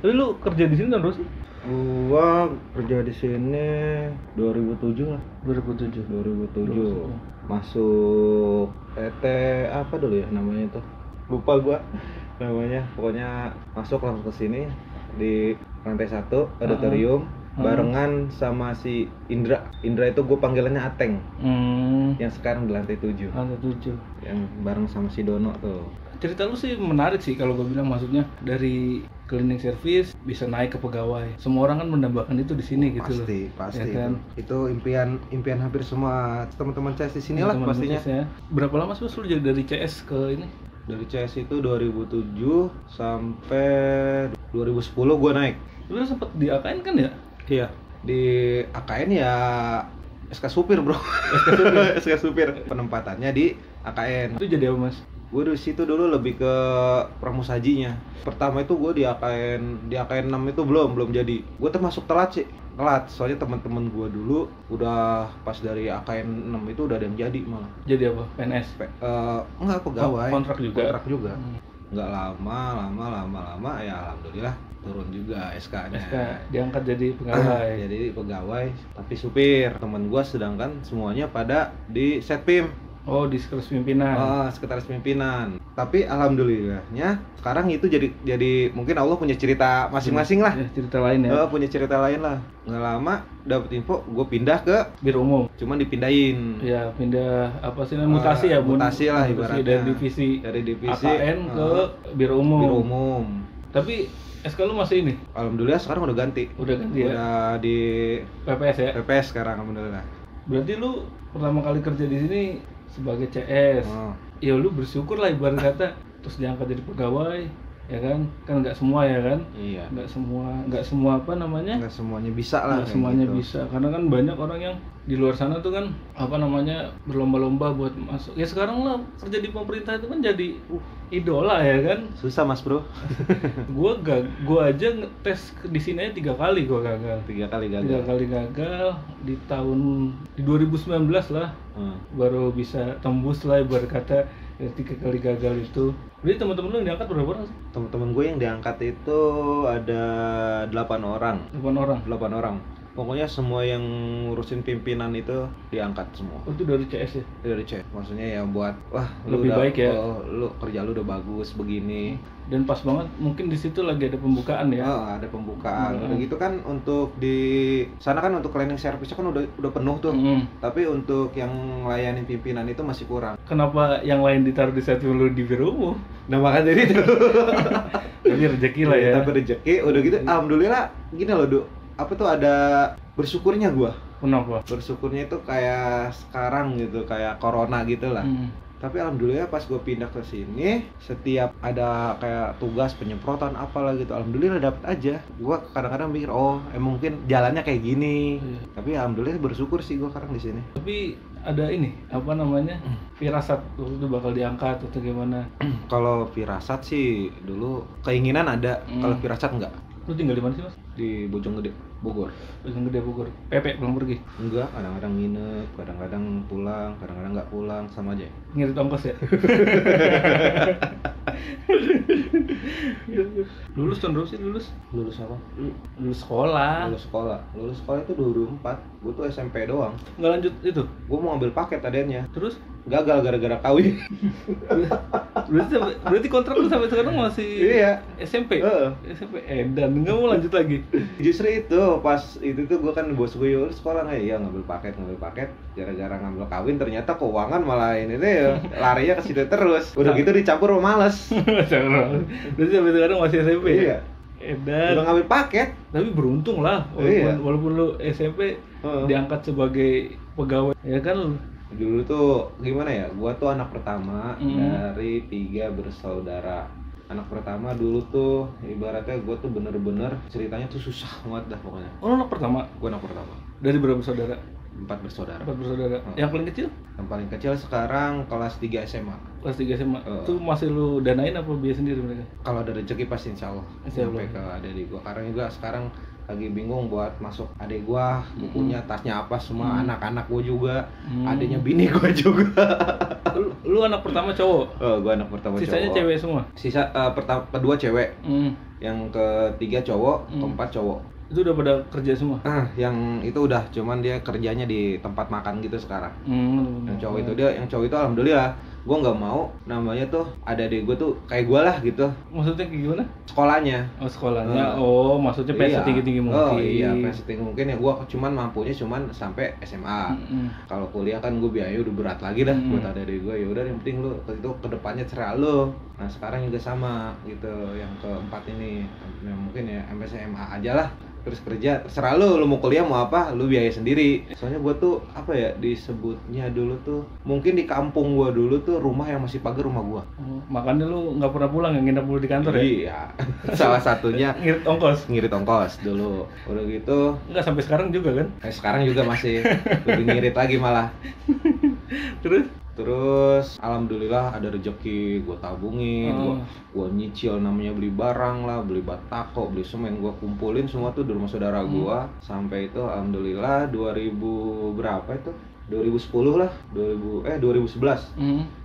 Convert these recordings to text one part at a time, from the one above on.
Tapi lu kerja di sini tahun berapa sih? Gua kerja di sini 2007 lah. 2007. 2007. Masuk PT apa dulu ya namanya tuh? Lupa gua namanya. Pokoknya masuk langsung ke sini di lantai 1 auditorium barengan sama si Indra. Indra itu gue panggilannya Ateng. Yang sekarang di lantai 7. Lantai 7. Yang bareng sama si Dono tuh. Cerita lu sih menarik sih kalau gue bilang, maksudnya dari cleaning service bisa naik ke pegawai. Semua orang kan mendambakan itu di sini gitu loh. Pasti Ya kan? Itu impian hampir semua teman-teman CS di sini lah pastinya. Ya. Berapa lama sih Mas lu jadi dari CS ke ini? Dari CS itu 2007 sampai 2010 gue naik. Lu sempet di AKN kan ya? Iya. Di AKN ya SK supir bro. SK supir. Penempatannya di AKN. Itu jadi apa Mas? Gue di situ dulu lebih ke pramusajinya. Pertama itu gue di AKN 6 itu belum jadi. Gue termasuk telat sih. Telat, soalnya teman-teman gue dulu udah pas dari AKN 6 itu udah ada yang jadi malah. Jadi apa? PNS? Enggak, pegawai. Kontrak juga. Enggak lama ya alhamdulillah turun juga SK-nya. SK diangkat jadi pegawai. Jadi pegawai tapi supir. Temen gue sedangkan semuanya pada di Setpim. Oh, di sekretaris pimpinan. Sekretaris pimpinan. Tapi alhamdulillahnya sekarang itu jadi mungkin Allah punya cerita masing-masing lah. Ya, cerita lain ya. Punya cerita lain lah. Nggak lama dapet info, gue pindah ke Biro Umum. Cuman dipindahin. Ya, pindah apa sih namanya, mutasi ya, mutasi lah ibaratnya. Dari divisi AKN ke Biro Umum. Biro Umum. Tapi SK lu masih ini? Alhamdulillah sekarang udah ganti. Udah ganti ya. Udah di PPS ya. PPS sekarang alhamdulillah. Berarti lu pertama kali kerja di sini sebagai CS. Ya lu bersyukur lah ibarat kata, terus diangkat jadi pegawai, ya kan nggak semua ya kan. Iya. Nggak semua apa namanya, nggak semuanya bisa lah. Nggak semuanya gitu. bisa, karena kan banyak orang yang di luar sana tuh kan apa namanya berlomba-lomba buat masuk. Ya sekarang lah kerja di pemerintah itu kan jadi idola ya kan. Susah mas bro. Gua aja ngetes di sini aja 3 kali gua gagal. 3 kali gagal. 3 kali gagal di 2019 lah. Baru bisa tembus lah ibarat kata. 3 kali gagal itu. Jadi teman-teman lu yang diangkat berapa orang sih? Teman-teman gue yang diangkat itu ada 8 orang. 8 orang. Pokoknya semua yang ngurusin pimpinan itu diangkat semua. Oh, itu dari CS ya? Dari CS. Maksudnya ya buat lebih baik ya. Lu kerja lu udah bagus begini. Dan pas banget mungkin di situ lagi ada pembukaan ya. Ada pembukaan. Udah gitu kan untuk di sana kan untuk cleaning service kan udah penuh tuh. Tapi untuk yang layanin pimpinan itu masih kurang. Kenapa yang lain ditaruh di satu lu di Biro Umum? Nah makanya jadi itu. Tapi rezeki lah ya. Tapi rezeki udah gitu alhamdulillah gini loh, Du. Apa tuh ada bersyukurnya gua. Kenapa? Bersyukurnya itu kayak sekarang gitu, kayak corona gitu lah. Tapi alhamdulillah pas gue pindah ke sini, setiap ada kayak tugas penyemprotan apalah gitu, alhamdulillah dapet aja. Gue kadang-kadang mikir, mungkin jalannya kayak gini. Tapi alhamdulillah bersyukur sih gue sekarang di sini. Tapi ada ini, apa namanya, firasat itu bakal diangkat atau gimana? Kalau firasat sih dulu keinginan ada, kalau firasat enggak. Lu tinggal di mana sih mas? Di Bojonggede, Bogor. Bojonggede Bogor. PP pulang pergi? Enggak, kadang-kadang nginep, kadang-kadang pulang, kadang-kadang nggak pulang, sama aja. Ngirit ongkos ya? Lulus tahun berapa sih lulus? Lulus apa? Lulus sekolah. Lulus sekolah itu 2004. Gue tuh SMP doang. Nggak lanjut itu? Gue mau ambil paket adanya. Terus? Gagal gara-gara kawin. berarti kontrak lu sampai sekarang masih SMP? SMP dan nggak mau lanjut lagi? Justru itu pas itu tuh gue kan bos gue sekolah nggak ya ngambil paket gara-gara ngambil kawin ternyata keuangan malah ini tuh larinya ke situ terus. Udah gitu dicampur sama males. Berarti sampai sekarang masih SMP? Iya. Edan. Udah ngambil paket. Tapi beruntung lah walaupun lu SMP diangkat sebagai pegawai ya kan. Dulu tuh gimana ya, gua tuh anak pertama dari 3 bersaudara. Anak pertama dulu tuh ibaratnya gua tuh bener-bener ceritanya tuh susah banget dah pokoknya. Oh, anak pertama? Gua anak pertama. Dari berapa saudara? 4 bersaudara. 4 bersaudara. Yang paling kecil? Yang paling kecil sekarang kelas 3 SMA. Kelas 3 SMA. Itu masih lu danain apa biaya sendiri mereka? Kalau ada rezeki pasti insyaallah sampai ke adik gua. Karena juga sekarang lagi bingung buat masuk adik gua, bukunya, tasnya apa semua, anak-anak gua juga, adiknya bini gua juga. Lu anak pertama cowok? Gua anak pertama Sisanya cowok. Cewek semua? Kedua cewek. yang ketiga cowok, keempat cowok. Itu udah pada kerja semua? Yang itu udah, cuman dia kerjanya di tempat makan gitu sekarang. Yang cowok itu alhamdulillah, gue nggak mau namanya tuh ada adik gue tuh kayak gue lah gitu. Maksudnya kayak gimana? Sekolahnya. Oh sekolahnya, maksudnya pengen setinggi-tinggi mungkin. Oh iya, pengen setinggi mungkin ya. Gue mampunya sampai SMA. Kalau kuliah kan gue biaya udah berat lagi dah buat ada adik gue. Ya udah, yang penting lu itu kedepannya cerah lu. Nah sekarang juga sama gitu, yang keempat ini mungkin ya SMA aja lah. Terus kerja, terserah lu mau kuliah mau apa, lu biaya sendiri. Soalnya gua tuh apa ya disebutnya dulu tuh, mungkin di kampung gua dulu tuh rumah yang masih pagar rumah gua. Makanya lu nggak pernah pulang, yang nginep dulu di kantor ya? Iya, salah satunya ngirit ongkos dulu. Udah gitu. Nggak sampai sekarang juga kan? Sekarang juga masih lebih ngirit lagi malah. Terus alhamdulillah ada rezeki, gue tabungin, gue nyicil namanya beli barang lah, beli batako, beli semen, gue kumpulin semua tuh di rumah saudara gue. Sampai itu alhamdulillah 2000 berapa itu? 2010 lah, 2011.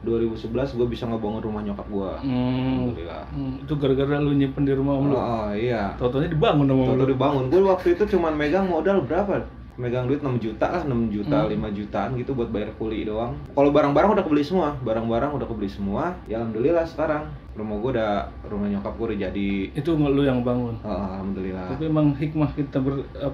2011 gue bisa ngebangun rumah nyokap gue. Alhamdulillah. Itu gara-gara lu nyimpen di rumah lu. Oh iya. Tau-taunya dibangun sama lu. Dibangun. Gue waktu itu cuman megang modal berapa? Megang duit 6 juta lah, 6 juta, 5 jutaan gitu buat bayar kuli doang. Kalau barang-barang udah kebeli semua. Ya alhamdulillah sekarang rumah nyokap gue udah jadi. Itu lu yang bangun? Alhamdulillah. Tapi emang hikmah kita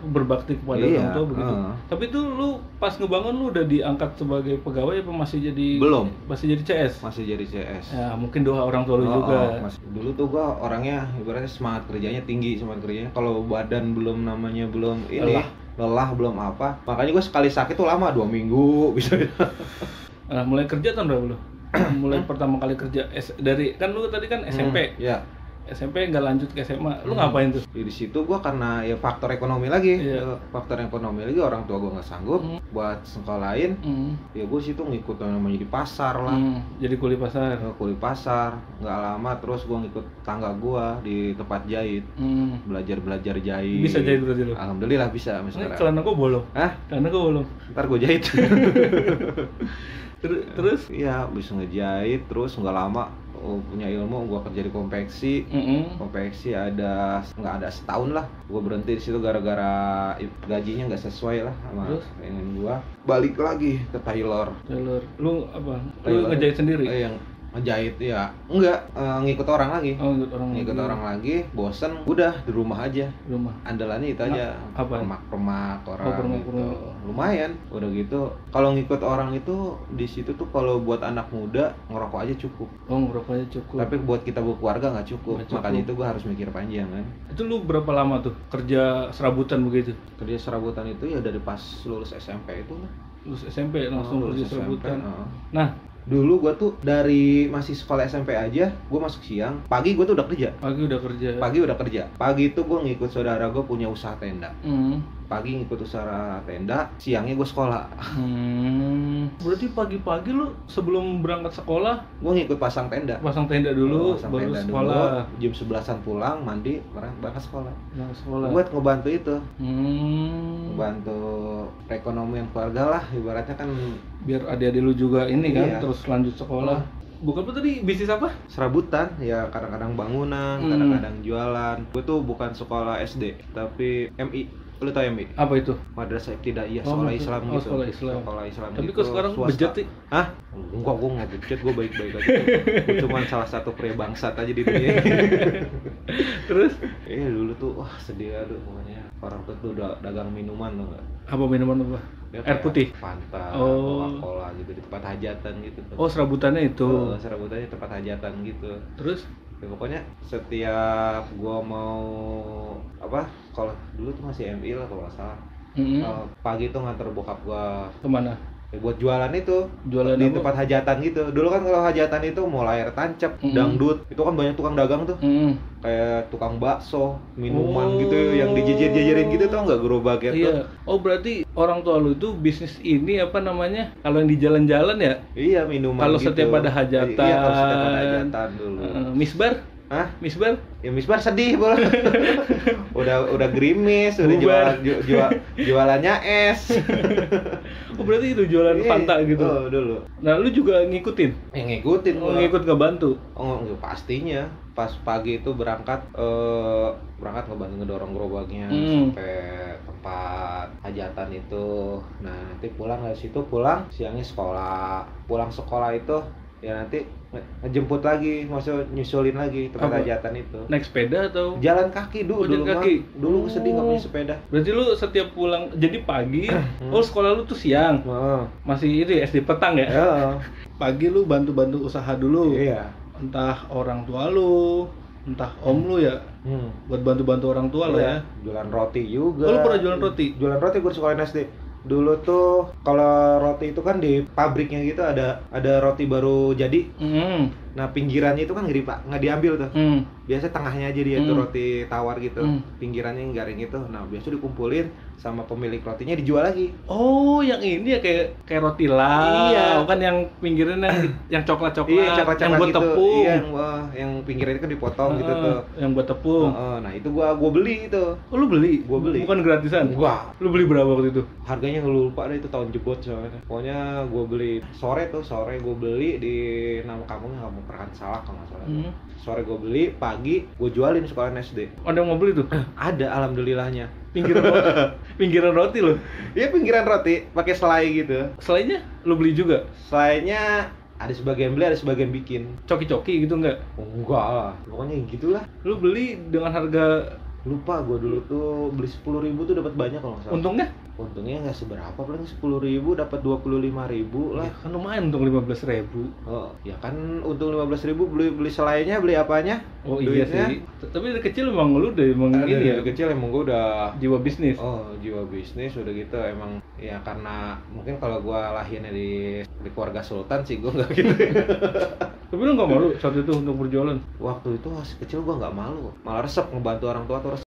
berbakti kepada orang tua begitu. Tapi itu lu pas ngebangun lu udah diangkat sebagai pegawai apa masih jadi? Belum. Masih jadi CS? Masih jadi CS. Ya mungkin doa orang tua lu juga. Dulu tuh gue orangnya ibaratnya semangat kerjanya tinggi, kalau badan belum lelah belum apa, makanya gue sekali sakit tuh lama 2 minggu bisa. Mulai kerja tahun berapa lu? Mulai pertama kali kerja dari kan lu tadi kan SMP. Iya. SMP nggak lanjut ke SMA, lu ngapain tuh? Di situ gue karena ya faktor ekonomi lagi, orang tua gue nggak sanggup buat sekolahin, ya gue situ ngikut namanya di pasar lah. Jadi kuli pasar. Nggak lama terus gue ngikut tangga gue di tempat jahit, belajar jahit. Bisa jahit berarti lu? Alhamdulillah bisa. Ini celana gue bolong. Celana gue bolong. Ntar gue jahit. Terus? Iya bisa ngejahit, terus nggak lama punya ilmu, gue kerja di konveksi. Konveksi nggak ada setahun lah, gue berhenti di situ gara-gara gajinya nggak sesuai lah sama pengen gue. Balik lagi ke tailor. Lu apa? Lu ngejahit sendiri? Yang ngejahit ya enggak, ngikut orang lagi. Ngikut orang lagi, bosen, udah di rumah aja. Andalannya itu aja. Permak orang gitu. Lumayan. Udah gitu kalau ngikut orang itu di situ tuh kalau buat anak muda ngerokok aja cukup. Tapi buat kita berkeluarga nggak cukup. Makanya itu gua harus mikir panjang kan. Itu lu berapa lama tuh kerja serabutan begitu? Kerja serabutan itu ya dari pas lulus SMP itu lah. Lulus SMP langsung kerja serabutan. Nah, dulu gue tuh dari masih sekolah SMP aja, gue masuk siang, pagi gue tuh udah kerja. Pagi itu gue ngikut saudara gue punya usaha tenda. Pagi ngikut usaha tenda, siangnya gue sekolah. Berarti pagi-pagi lu sebelum berangkat sekolah, gue ngikut pasang tenda dulu, baru sekolah. Jam 11-an pulang, mandi, berangkat sekolah. Buat ngebantu itu. Ngebantu perekonomian keluarga lah, ibaratnya kan. Biar adik-adik lu juga ini kan, terus lanjut sekolah. Bukan apa tadi, bisnis apa? Serabutan, ya kadang-kadang bangunan, kadang-kadang jualan. Gue tuh bukan sekolah SD, tapi MI. Lu tau MI? Apa itu? Madrasah Ibtidaiyah, sekolah Islam gitu. Sekolah Islam tapi gitu. Kok sekarang bejat sih? Hah? Enggak, gue nggak bejat, gue baik-baik aja. Gue cuma salah satu pria bangsat aja di dunia. Terus? Dulu tuh, wah sedih aduh pokoknya. Orang tuh udah dagang minuman tuh nggak? Apa minuman apa? Air putih? Fanta, Coca-Cola gitu di tempat hajatan gitu. Serabutannya itu? Serabutannya tempat hajatan gitu. Terus? Ya, pokoknya setiap gua mau kalau dulu tuh masih MI lah kalau nggak salah. Pagi tuh nganter bokap gua kemana? Buat jualan itu, di tempat hajatan gitu. Dulu kan kalau hajatan itu mau layar tancap, dangdut, itu kan banyak tukang dagang tuh. Kayak tukang bakso, minuman gitu yang dijejer-jejerin gitu tuh nggak gerobak gitu. Iya. Berarti orang tua lu itu bisnis ini apa namanya? Kalau yang di jalan-jalan ya? Iya, minuman kalau gitu. Setiap ada hajatan. Iya, kalau setiap ada hajatan dulu. Misbar? Hah? Misbar? Ya Misbar sedih bola. udah gerimis, udah Bubar. jualannya es. Oh berarti itu jualan Fanta gitu. Oh, dulu. Nah lu juga ngikutin? Yang ngikutin Oh, gua. ngikut ngebantu? Oh, pastinya. Pas pagi itu berangkat ngebantu ngedorong gerobaknya sampai tempat hajatan itu. Nah, nanti pulang dari situ siangnya sekolah. Pulang sekolah itu ya nanti ngejemput lagi, maksudnya nyusulin lagi tempat hajatan itu. Naik sepeda atau Jalan kaki dulu. jalan kaki? Dulu sedih nggak punya sepeda. Berarti lu setiap pulang, jadi pagi, oh sekolah lu tuh siang, masih itu ya, SD petang ya? Pagi lu bantu-bantu usaha dulu, Iya. entah orang tua lu, entah om lu ya, buat bantu-bantu orang tua lo ya. Jualan roti juga. Oh, lu pernah jualan roti? Jualan roti gue di sekolah SD. Dulu tuh kalau roti itu kan di pabriknya gitu ada roti baru jadi. Nah pinggirannya itu kan nggak diambil tuh. Biasa tengahnya aja dia tuh roti tawar gitu. Pinggirannya yang garing itu. Nah biasa dikumpulin sama pemilik rotinya dijual lagi. Oh, yang ini ya kayak roti lah. Iya. Kan yang pinggirannya yang coklat-coklat, Iya, coklat-coklat yang buat gitu. tepung. Iya, yang pinggirannya kan dipotong gitu tuh. Yang buat tepung. Nah itu gua beli itu. Oh, lu beli? Gua beli. Bukan gratisan? Wah. Lu beli berapa waktu itu? Harganya lupa deh, itu tahun jebot soalnya. Pokoknya gue beli sore gue beli di nama kampungnya Kampung Perkan Salak kalau nggak salah. Sore gue beli, pagi gue jualin sekolah SD. Ada yang mau beli tuh? Ada alhamdulillahnya. Pinggiran roti loh. Iya pinggiran roti, pakai selai gitu. Selainya lu beli juga? Selainya ada sebagian beli, ada sebagian bikin. Coki-coki gitu enggak? Oh, enggak lah, pokoknya gitulah. Lu beli dengan harga, Lupa gue dulu tuh beli 10.000 tuh dapat banyak kalau nggak salah. untungnya? Untungnya nggak seberapa, paling 10.000 dapat 25.000 lah. Ya, kan lumayan untung 15.000. Oh, ya kan untung 15.000 beli selainya, beli apanya? Oh iya Duitnya. sih. Tapi dari kecil emang lu udah emang Ini ini ya, kecil emang gue udah jiwa bisnis. jiwa bisnis udah gitu emang ya karena mungkin kalau gue lahirnya di keluarga sultan sih gue nggak gitu. Tapi lu nggak malu saat itu untuk berjualan? Waktu itu masih kecil gue nggak malu, malah resep ngebantu orang tua tuh resep.